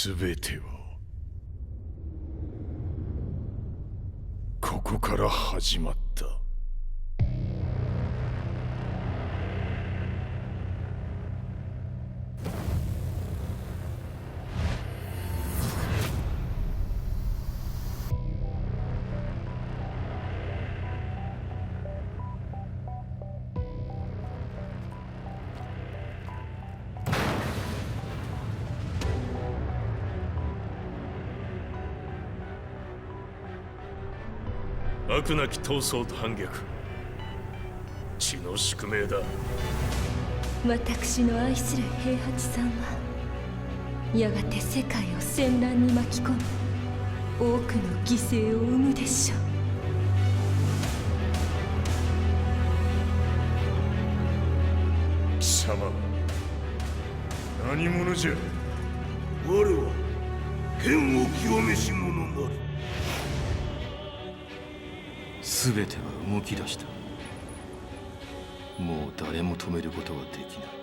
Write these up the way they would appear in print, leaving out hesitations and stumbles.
全てはここから始まった。悪なき闘争と反逆、血の宿命だ。私の愛する平八さんはやがて世界を戦乱に巻き込み多くの犠牲を生むでしょう。貴様何者じゃ。我は剣を極めし者なる。全ては動き出した。もう誰も止めることはできない。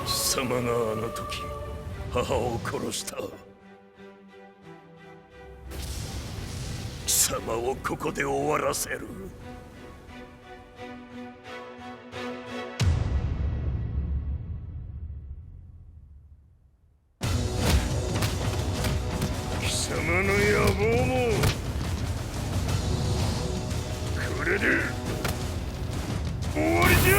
貴様があの時母を殺した。貴様をここで終わらせる。貴様の野望もこれで終わりじゃ。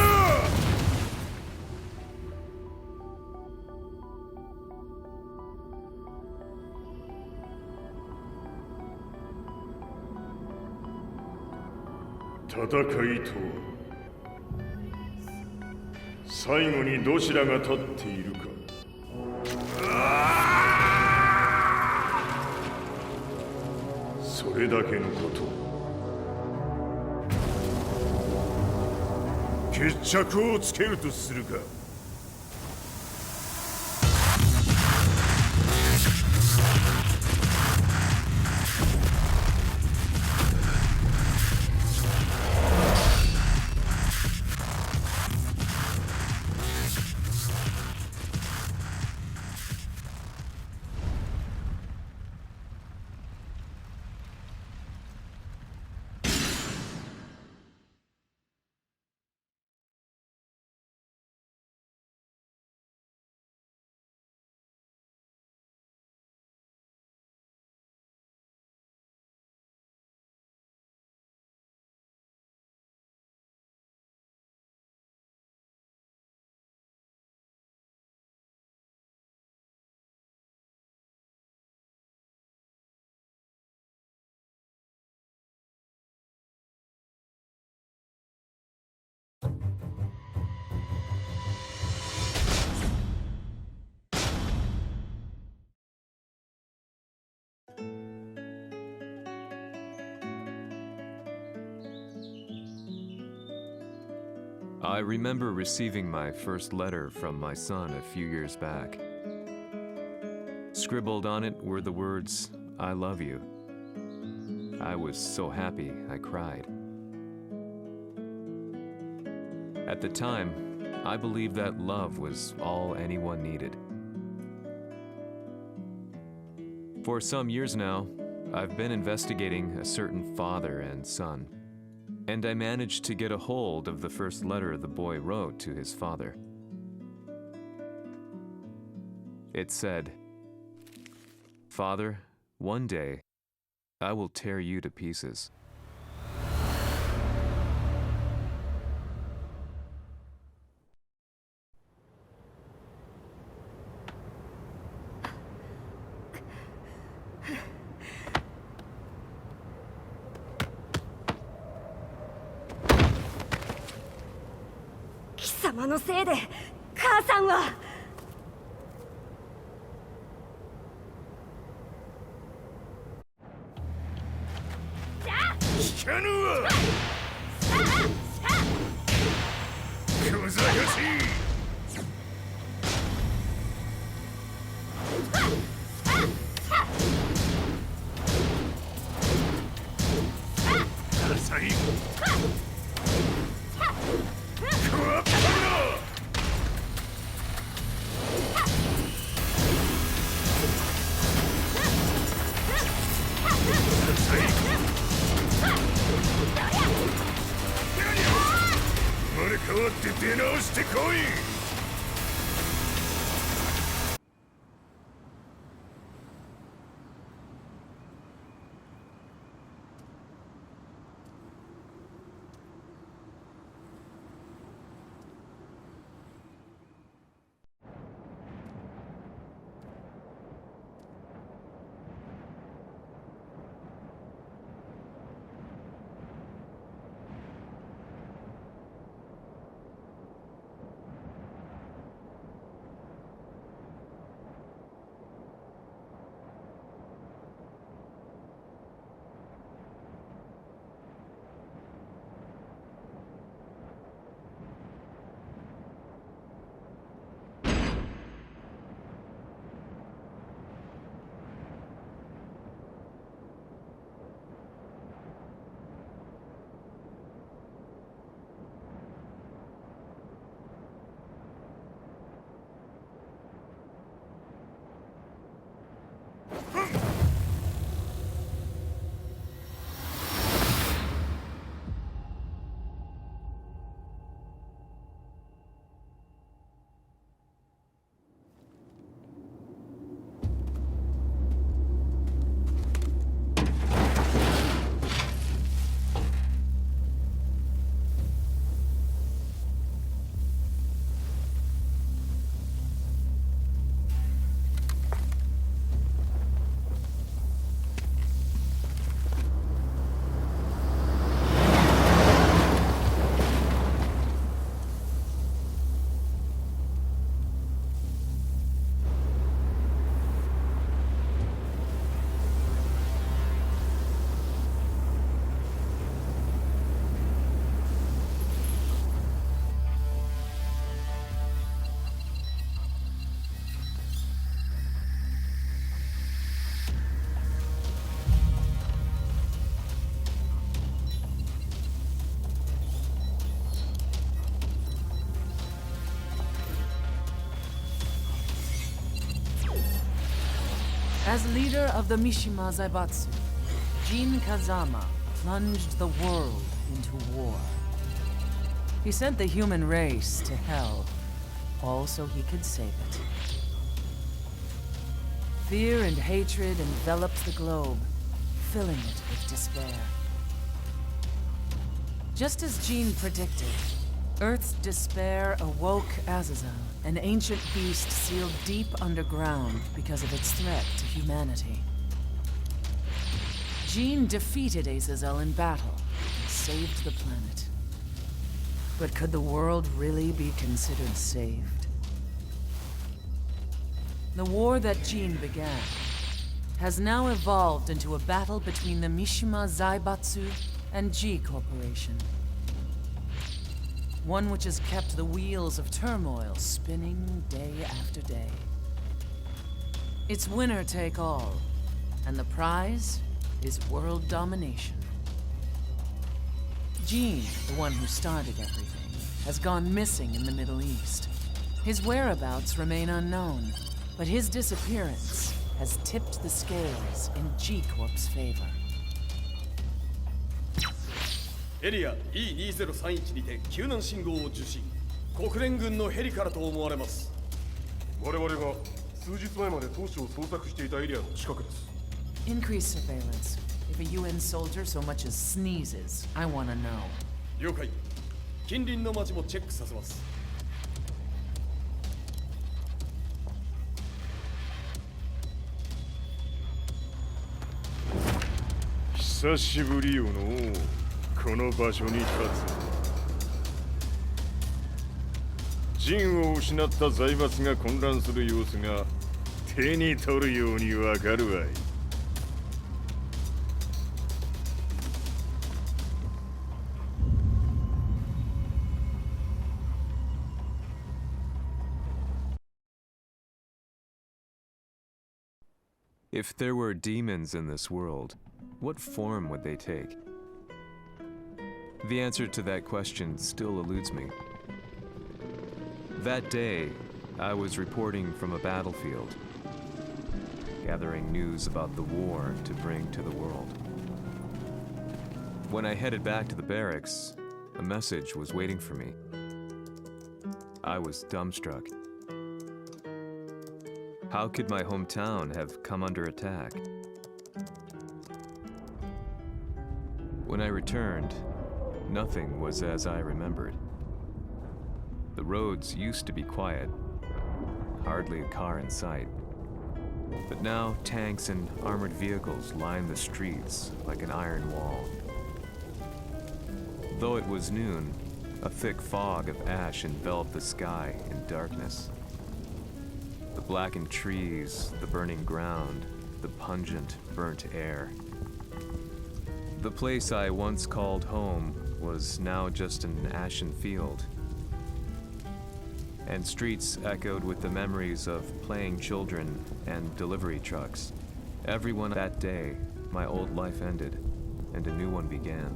戦いとは最後にどちらが立っているか。それだけのこと。決着をつけるとするか。I remember receiving my first letter from my son a few years back. Scribbled on it were the words, "I love you." I was so happy I cried. At the time, I believed that love was all anyone needed. For some years now, I've been investigating a certain father and son, and I managed to get a hold of the first letter the boy wrote to his father. It said, "Father, one day, I will tear you to pieces." 様のせいで母さんは。聞かぬわ小賢しい浅いクワッパロ浅い生まれ変わって出直してこいAs leader of the Mishima Zaibatsu, Jin Kazama plunged the world into war. He sent the human race to hell, all so he could save it. Fear and hatred enveloped the globe, filling it with despair. Just as Jin predicted, Earth's despair awoke Azazel, an ancient beast sealed deep underground because of its threat to humanity. Jin defeated Azazel in battle and saved the planet. But could the world really be considered saved? The war that Jin began has now evolved into a battle between the Mishima Zaibatsu and G Corporation. One which has kept the wheels of turmoil spinning day after day. It's winner take all, and the prize is world domination. Jin, the one who started everything, has gone missing in the Middle East. His whereabouts remain unknown, but his disappearance has tipped the scales in G Corp's favor. エリア E2031 にて救難信号を受信。国連軍のヘリからと思われます。我々が数日前まで当初を捜索していたエリアの近くです。Increase surveillance. If a UN soldier so much as sneezes, I want to know. 了解。近隣の町もチェックさせます。久しぶりよのこの場所に立つ。陣を失った財閥が混乱する様子が手に取るようにわかるわい。If there were demons in this world, what form would they take? The answer to that question still eludes me. That day, I was reporting from a battlefield, gathering news about the war to bring to the world. When I headed back to the barracks, a message was waiting for me. I was dumbstruck. How could my hometown have come under attack? When I returned, nothing was as I remembered. The roads used to be quiet, hardly a car in sight. But now tanks and armored vehicles line the streets like an iron wall. Though it was noon, a thick fog of ash enveloped the sky in darkness. The blackened trees, the burning ground, the pungent, burnt air. The place I once called home was now just an ashen field, and streets echoed with the memories of playing children and delivery trucks. Everyone that day, my old life ended, and a new one began.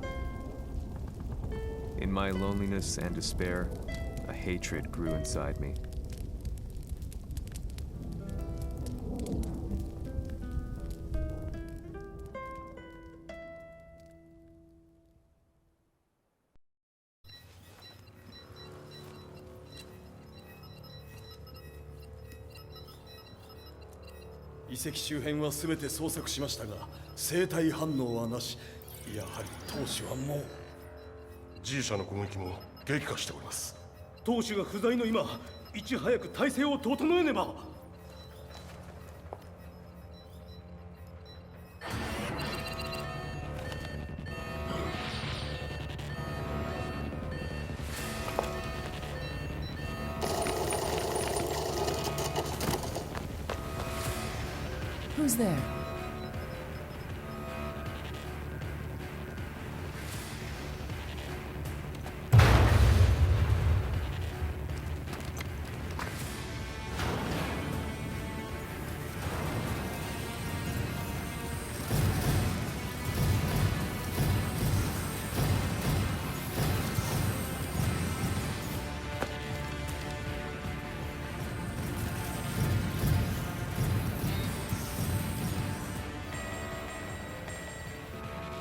In my loneliness and despair, a hatred grew inside me. 遺跡周辺は全て捜索しましたが生体反応はなし。やはり当主はもう G 社の攻撃も激化しております。当主が不在の今いち早く体制を整えねば。Who's there?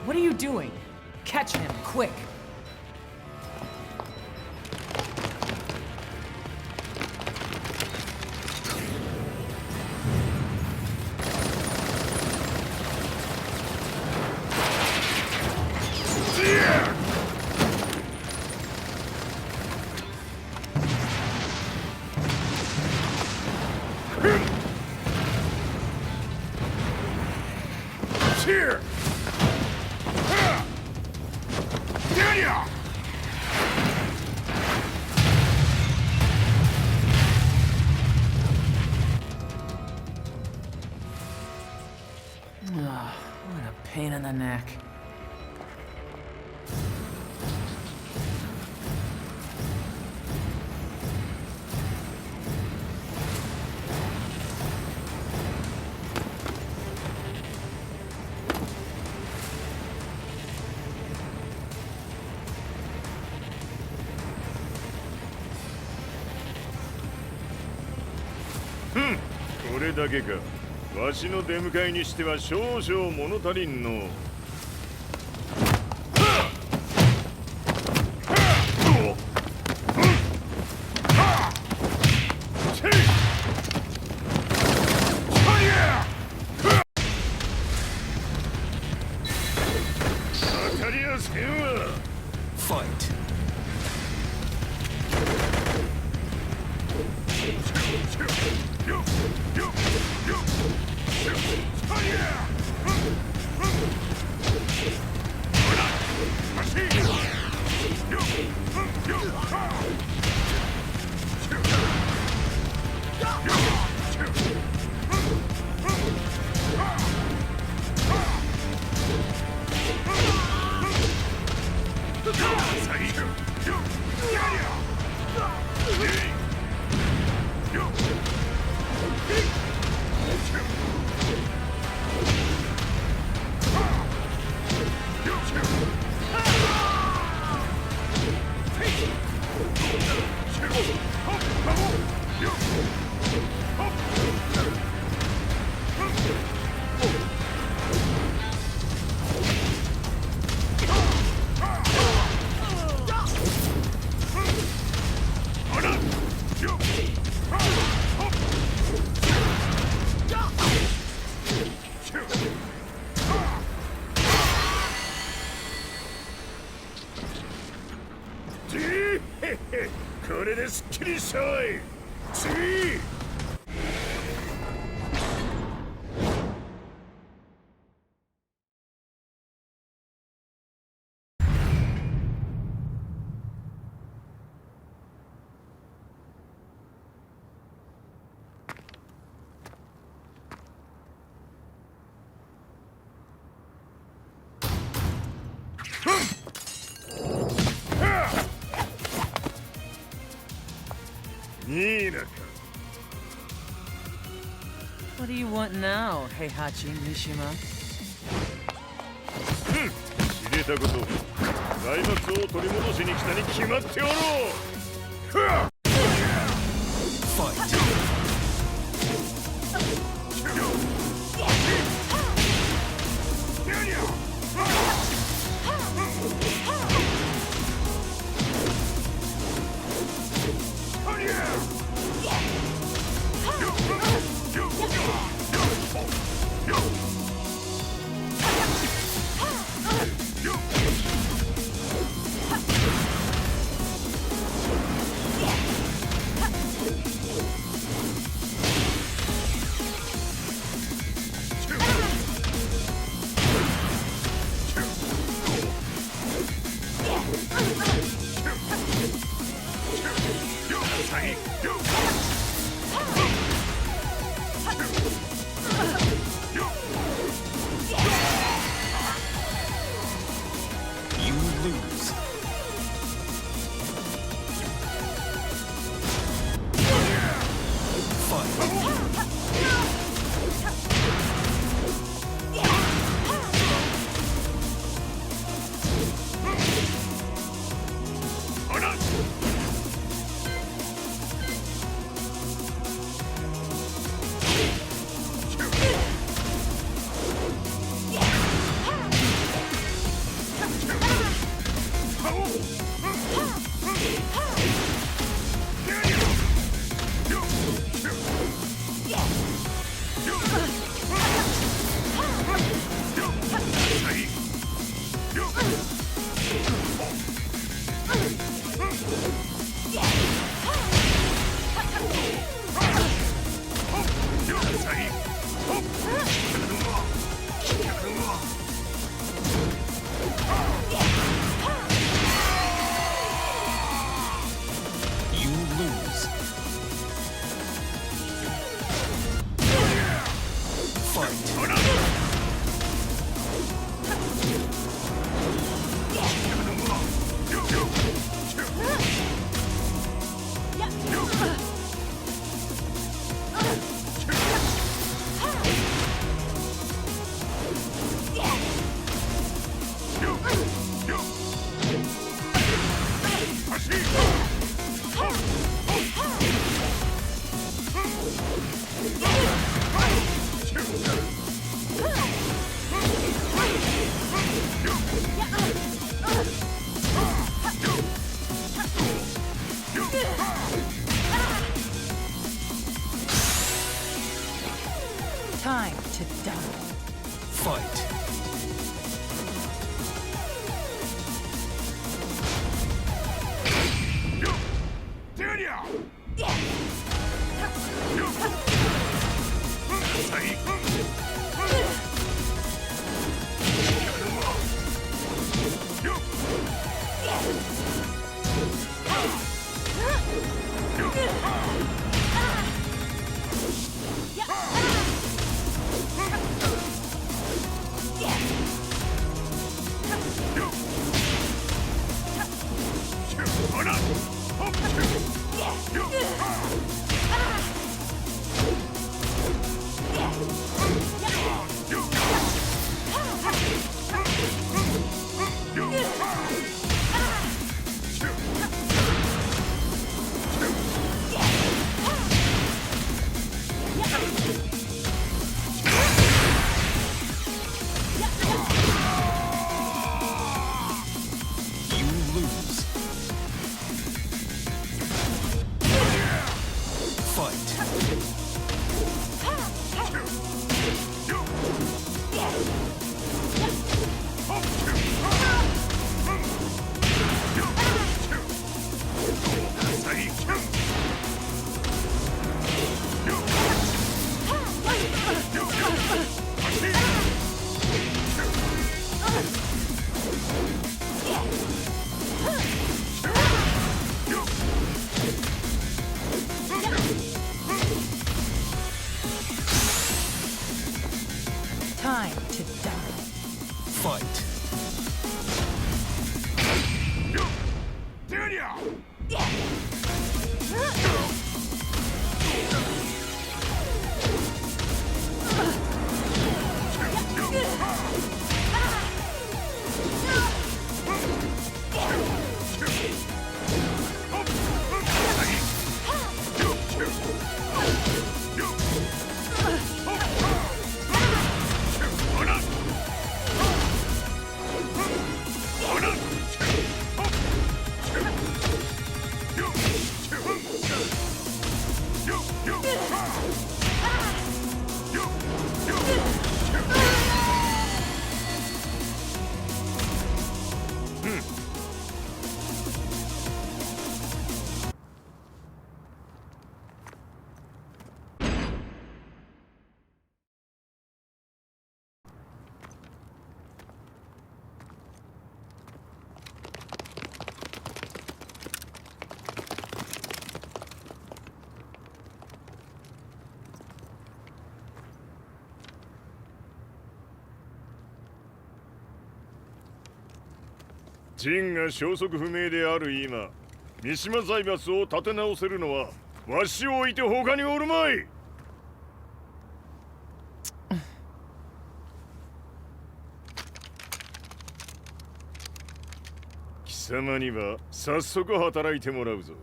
What are you doing? Catch him, quick! Here! What a pain in the neck. Hmm. これだけか。わしの出迎えにしては少々物足りんの。当たりやせんわ。Fight. これですっきりしたわい。次。いいなか。What do you want now, Heihachi Mishima? 知れたこと、財閥を取り戻しに来たに決まっておろう。Time to die. Fight. ジンが消息不明である今、三島財閥を立て直せるのはわしを置いて他におるまい。貴様には早速働いてもらうぞ。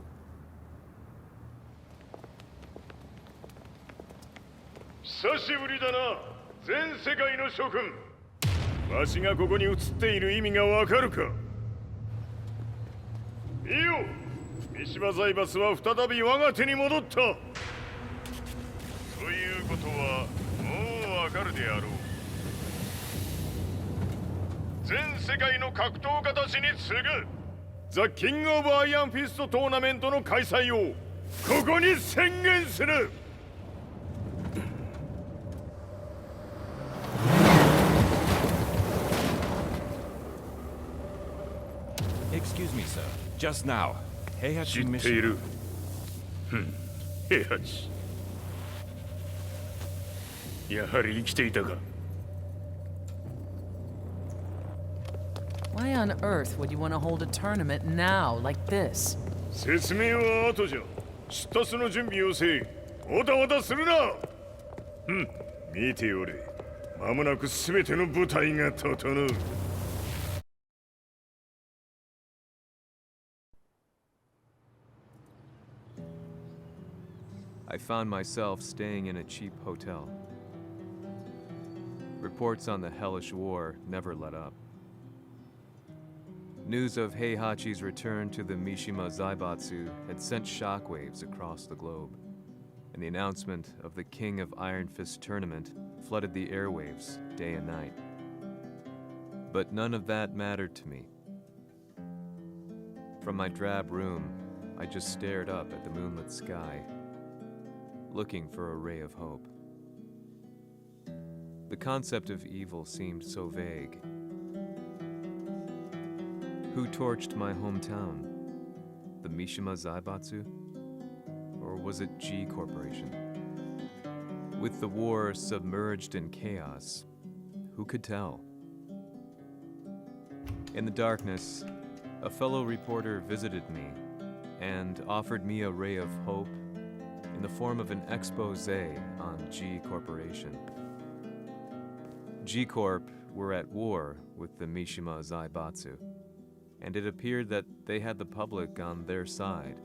久しぶりだな、全世界の諸君。わしがここに映っている意味がわかるか。いいよ、三島財閥は再び我が手に戻った。ということはもうわかるであろう。全世界の格闘家たちに次ぐザ・キング・オブ・アイアンフィストトーナメントの開催をここに宣言する。Excuse me, sir. Just now, 平知八っている。平八。やはり生きていたか。Why on earth would you want to hold a tournament now, like this? 説明は後じゃ。出立の準備をせい。おたおたするな。見ておれ。間もなく全ての部隊が整う。I found myself staying in a cheap hotel. Reports on the hellish war never let up. News of Heihachi's return to the Mishima Zaibatsu had sent shockwaves across the globe, and the announcement of the King of Iron Fist tournament flooded the airwaves day and night. But none of that mattered to me. From my drab room, I just stared up at the moonlit sky, looking for a ray of hope. The concept of evil seemed so vague. Who torched my hometown? The Mishima Zaibatsu? Or was it G Corporation? With the war submerged in chaos, who could tell? In the darkness, a fellow reporter visited me and offered me a ray of hope in the form of an expose on G Corporation. G Corp were at war with the Mishima Zaibatsu, and it appeared that they had the public on their side.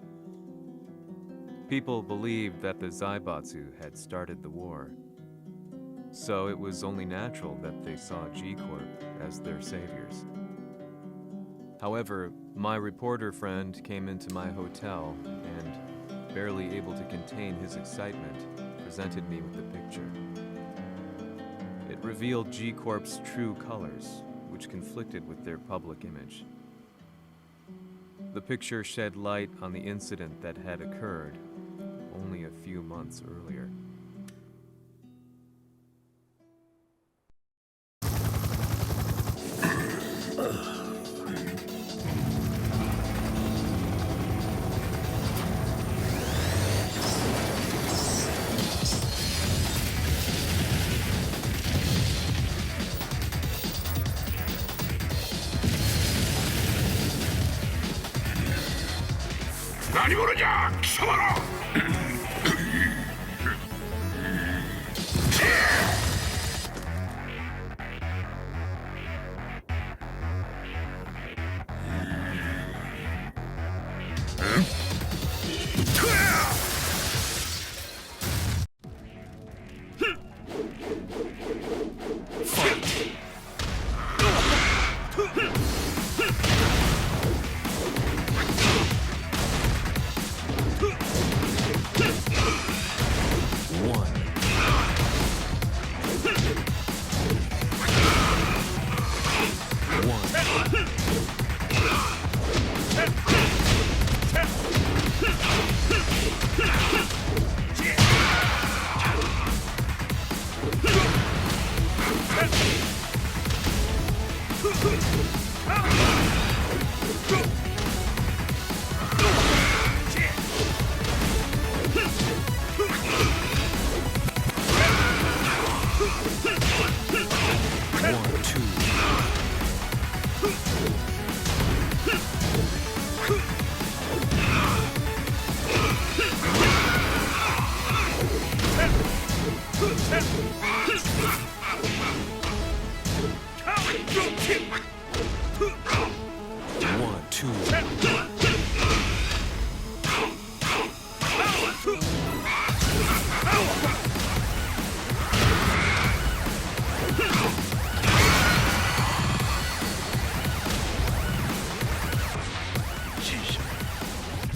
People believed that the Zaibatsu had started the war, so it was only natural that they saw G Corp as their saviors. However, my reporter friend came into my hotel and, barely able to contain his excitement, presented me with the picture. It revealed G Corp's true colors, which conflicted with their public image. The picture shed light on the incident that had occurred only a few months earlier.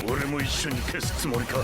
俺も一緒に消すつもりか。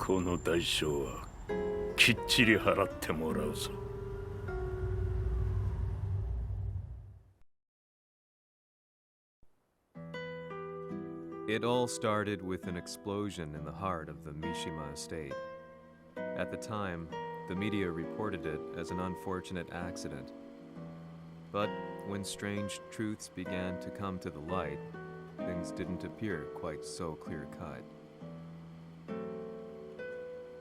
この代償はきっちり払ってもらうぞ。It all started with an explosion in the heart of the Mishima estate. At the time, the media reported it as an unfortunate accident. But when strange truths began to come to the light, things didn't appear quite so clear-cut.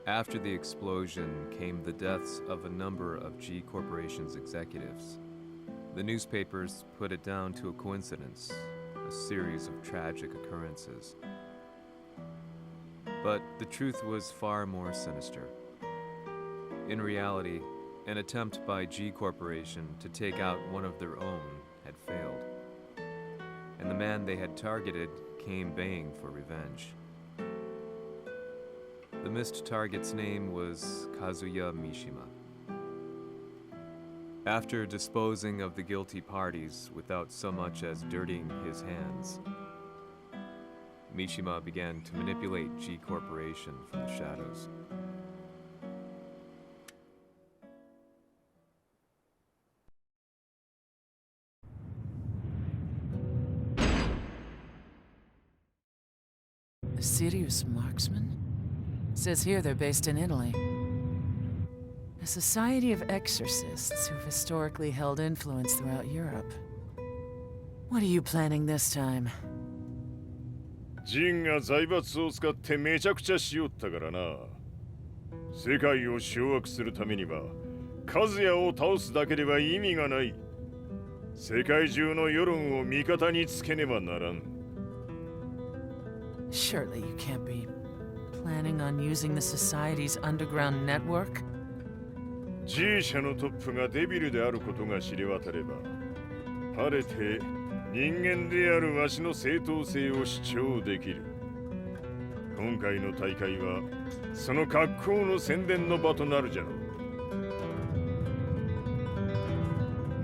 After the explosion came the deaths of a number of G Corporation's executives. The newspapers put it down to a coincidence, a series of tragic occurrences. But the truth was far more sinister. In reality, an attempt by G Corporation to take out one of their own had failed, and the man they had targeted came baying for revenge. The missed target's name was Kazuya Mishima. After disposing of the guilty parties without so much as dirtying his hands, Mishima began to manipulate G Corporation from the shadows. A serious marksman? Says here they're based in Italy. A society of exorcists who've historically held influence throughout Europe. What are you planning this time? ジンが財閥を使ってめちゃくちゃしよったからな。世界を掌握するためにはカズヤを倒すだけでは意味がない。世界中の世論を味方につけねばならん。Surely you can't be planning on using the Society's underground network? G 社のトップがデビルであることが知れ渡れば、晴れて人間であるわしの正当性を主張できる。今回の大会はその格好の宣伝の場となるじゃろう。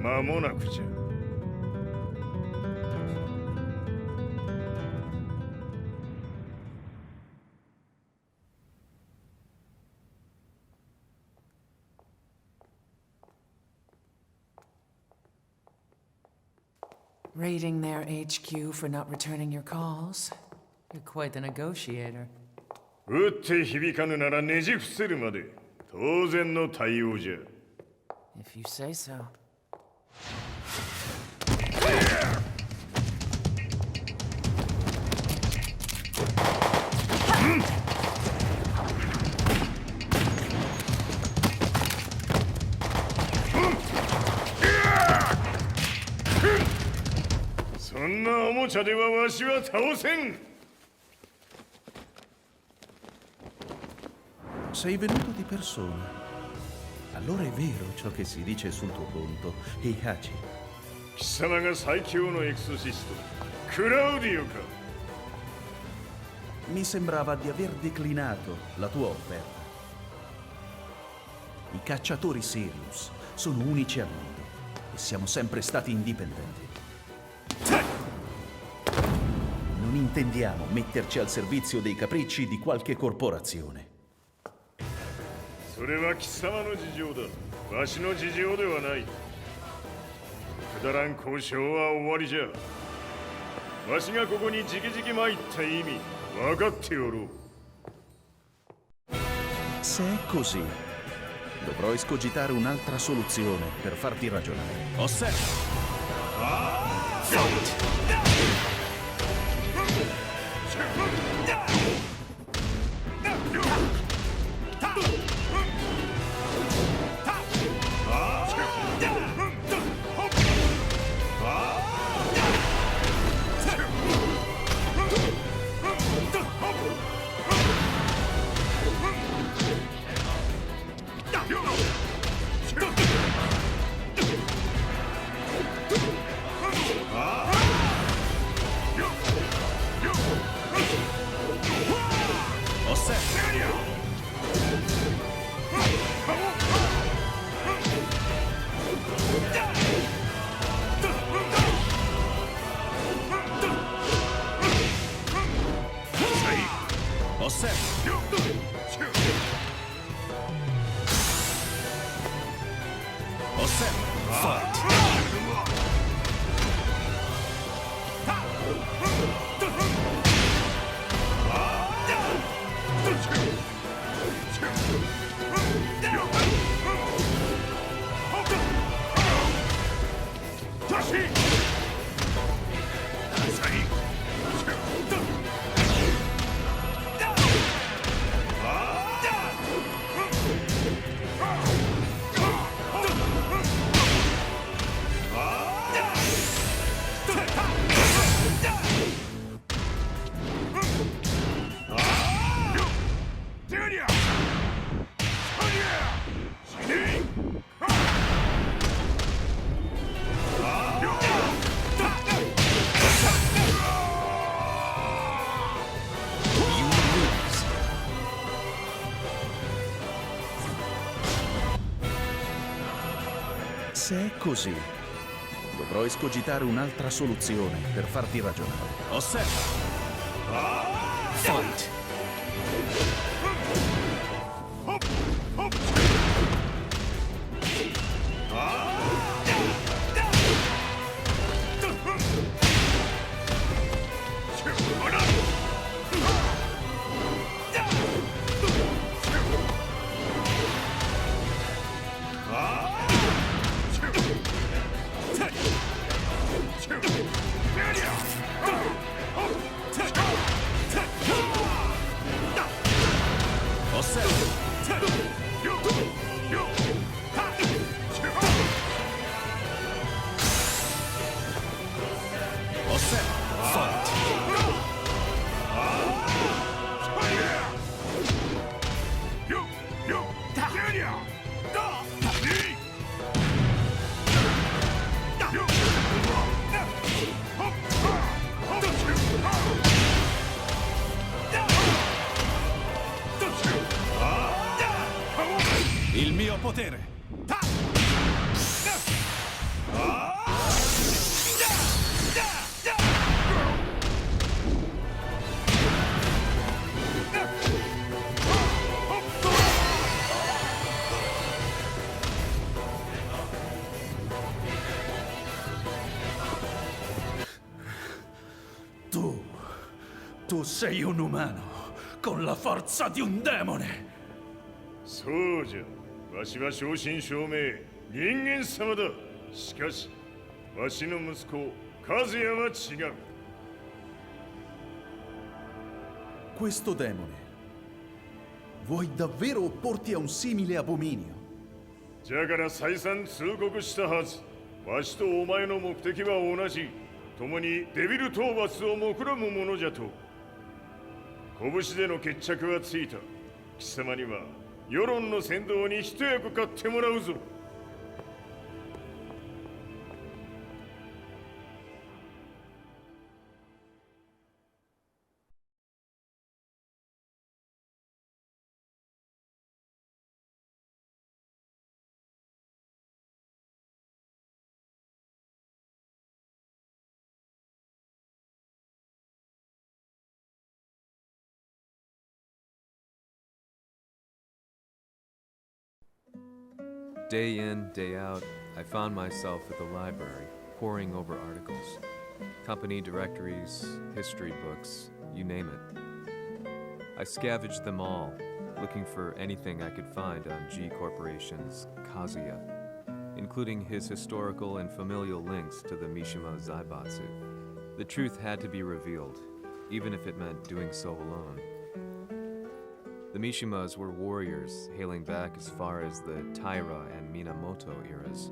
間もなくじゃ。Raiding their HQ for not returning your calls? You're quite the negotiator. 打って響かぬならねじ伏せるまで当然の対応じゃ。If you say so. そんなおもちゃではわしは倒せん。Sei venuto di persona. Allora è vero ciò che si dice sul tuo conto, Heihachi. 貴様が最強のエクソシスト、クラウディオか。Mi sembrava di aver declinato la tua offerta. I cacciatori Sirius sono unici al mondo e siamo sempre stati indipendenti. Non intendiamo metterci al servizio dei capricci di qualche corporazione. それは貴様の事情だ。わしの事情ではない。くだらん交渉は終わりじゃ。わしがここに直々参った意味分かっておろう。 Se è così, dovrò escogitare un'altra soluzione per farti ragionare. Osserva! Se è così, dovrò escogitare un'altra soluzione per farti ragionare. Osserva! Fight! potere! Tu sei un umano, con la forza di un demone! そうじゃ。わしは正真正銘人間様だ。しかしわしの息子和也は違う。 Questo demone, vuoi davvero opporti a un simile abominio? じゃから再三通告したはず。わしとお前の目的は同じ。共にデビル討伐を目論むものじゃと。拳での決着はついた。貴様には世論の先導に一役買ってもらうぞ。Day in, day out, I found myself at the library, poring over articles. Company directories, history books, you name it. I scavenged them all, looking for anything I could find on G Corporation's Kazuya, including his historical and familial links to the Mishima Zaibatsu. The truth had to be revealed, even if it meant doing so alone. The Mishimas were warriors hailing back as far as the Taira and Minamoto eras.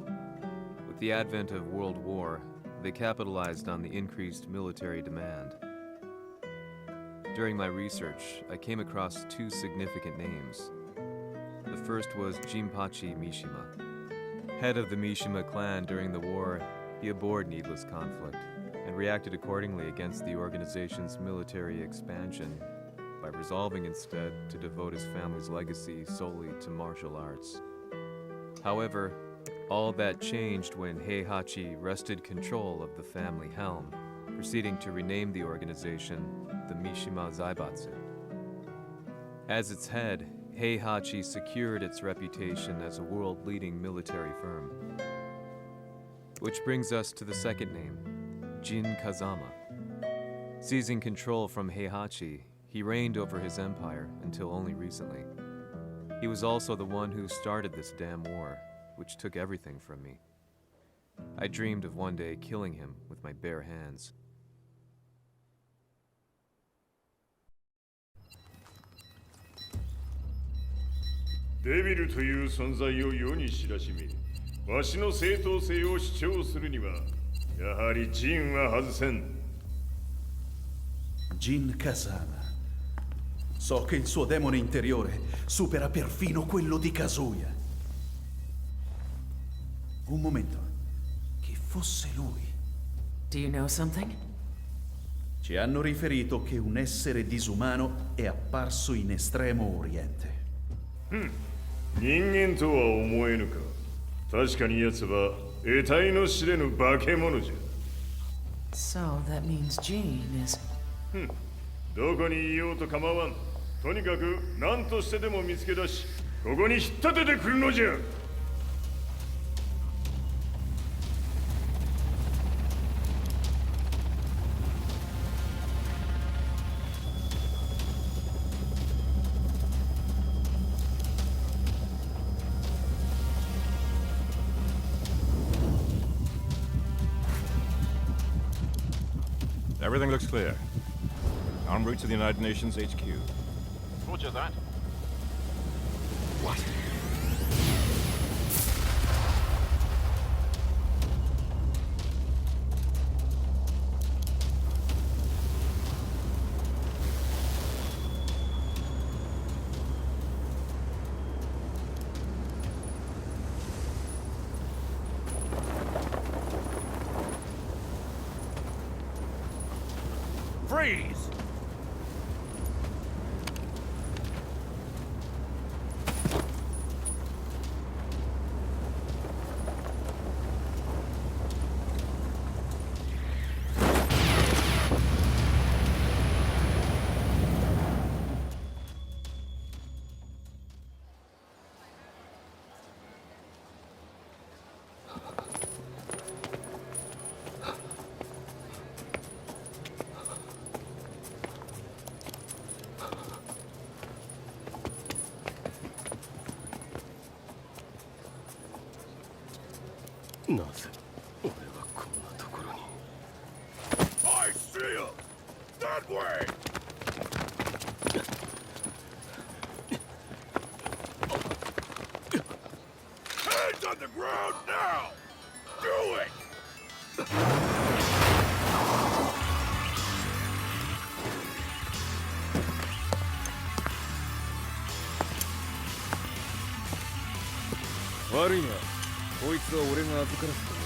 With the advent of World War, they capitalized on the increased military demand. During my research, I came across two significant names. The first was Jinpachi Mishima. Head of the Mishima clan during the war, he abhorred needless conflict and reacted accordingly against the organization's military expansion by resolving instead to devote his family's legacy solely to martial arts. However, all that changed when Heihachi wrested control of the family helm, proceeding to rename the organization the Mishima Zaibatsu. As its head, Heihachi secured its reputation as a world-leading military firm. Which brings us to the second name, Jin Kazama. Seizing control from Heihachi, he reigned over his empire until only recently. He was also the one who started this damn war, which took everything from me. I dreamed of one day killing him with my bare hands. デビルという存在を世に知らしめ、わしの正当性を主張するには、やはりジンは外せん。Jin Kazama. So che il suo demone interiore supera perfino quello di Kazuya. Un momento. Chi fosse lui? Do you know something? Ci hanno riferito che un essere disumano è apparso in Estremo Oriente. 人間とは思えぬか。確かに奴は得体の知れぬ化け物じゃ。 So that means Jean is... どこにいようと構わん。とにかく何としてでも見つけ出し、ここに引っ立ててくるのじゃ。Everything looks clear. En route to the United Nations HQ. Roger that. What? Freeze! なぜ俺はこんなところに。 I see him! That way! Hands on the ground now! Do it! 悪いな、こいつは俺が預からせても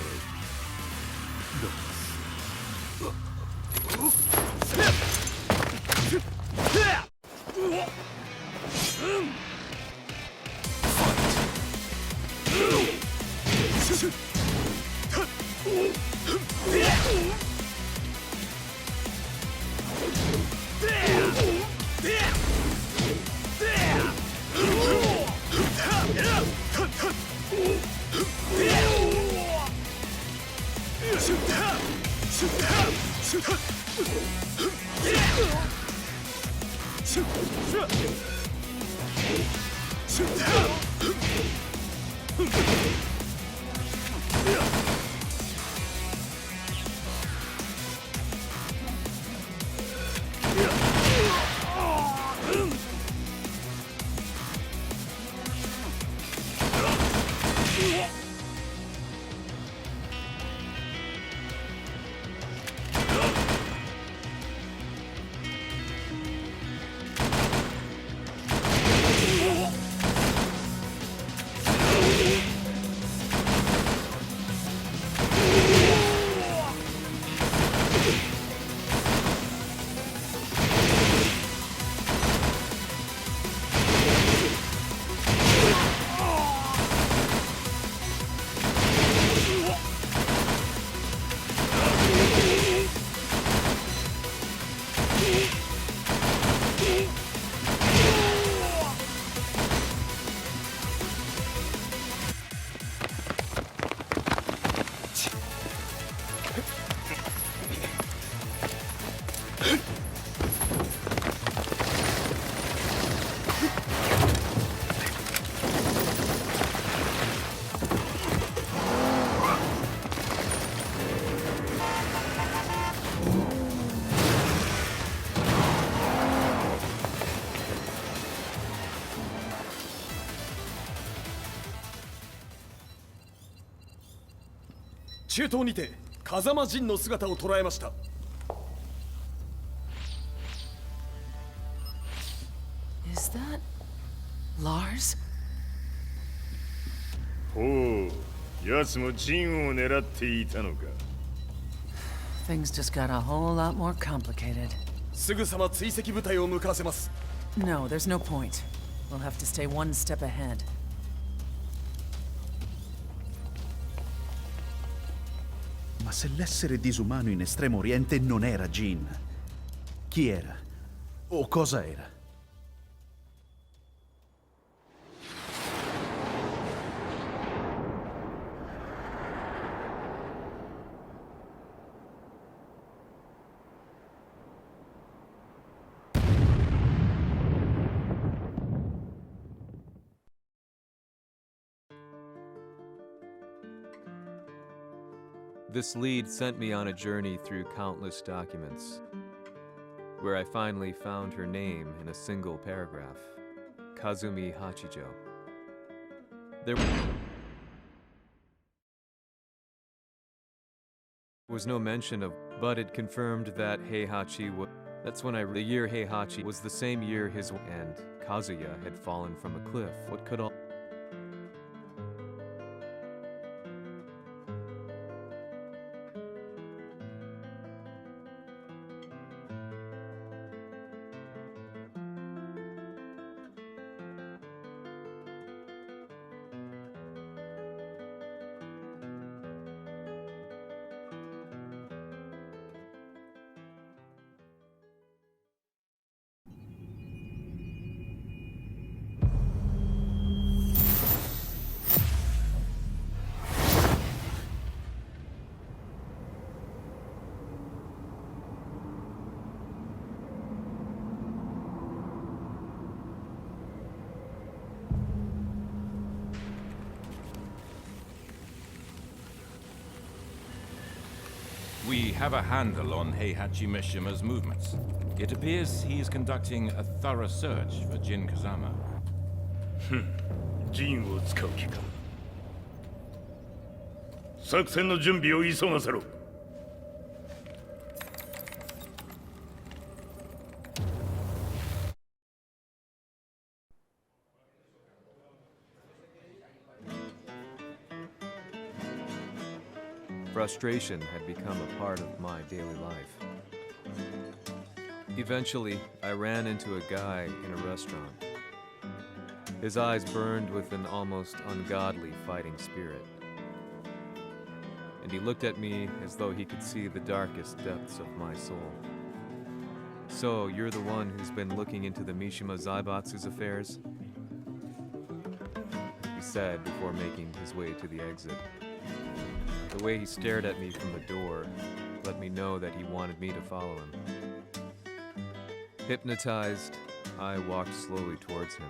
中東にて風間陣の姿を捉えました。Is that Lars? ほう、奴も陣を狙っていたのか。Things just got a whole lot more complicated. すぐさま追跡部隊を向かわせます。No, there's no point. We'll have to stay one step ahead. Ma se l'essere disumano in Estremo Oriente non era Jin, chi era? O cosa era? This lead sent me on a journey through countless documents, where I finally found her name in a single paragraph, Kazumi Hachijo. There was no mention of, but it confirmed that Heihachi was. That's when the year Heihachi was the same year his and Kazuya had fallen from a cliff. What could all. have a handle on Heihachi Mishima's movements. It appears he is conducting a thorough search for Jin Kazama. ジンを使う気か。作戦の準備を急がせろ。Frustration had become a part of my daily life. Eventually, I ran into a guy in a restaurant. His eyes burned with an almost ungodly fighting spirit. And he looked at me as though he could see the darkest depths of my soul. So, you're the one who's been looking into the Mishima Zaibatsu's affairs? He said before making his way to the exit. The way he stared at me from the door let me know that he wanted me to follow him. Hypnotized, I walked slowly towards him.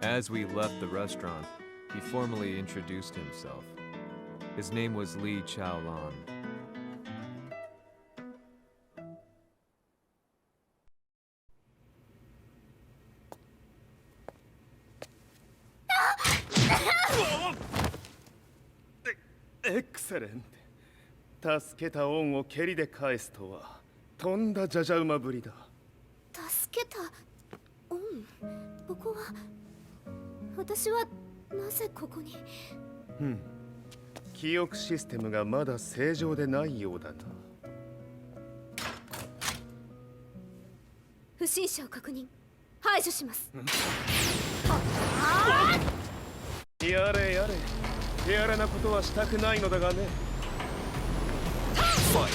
As we left the restaurant, he formally introduced himself. His name was Lee Chaolan. Excellent. 助けた恩を蹴りで返すとはとんだじゃじゃ馬ぶりだ。助けた恩。ここは私はなぜここに。記憶システムがまだ正常でないようだな。不審者を確認。排除します。やれやれ。手荒なことはしたくないのだがね。Fight!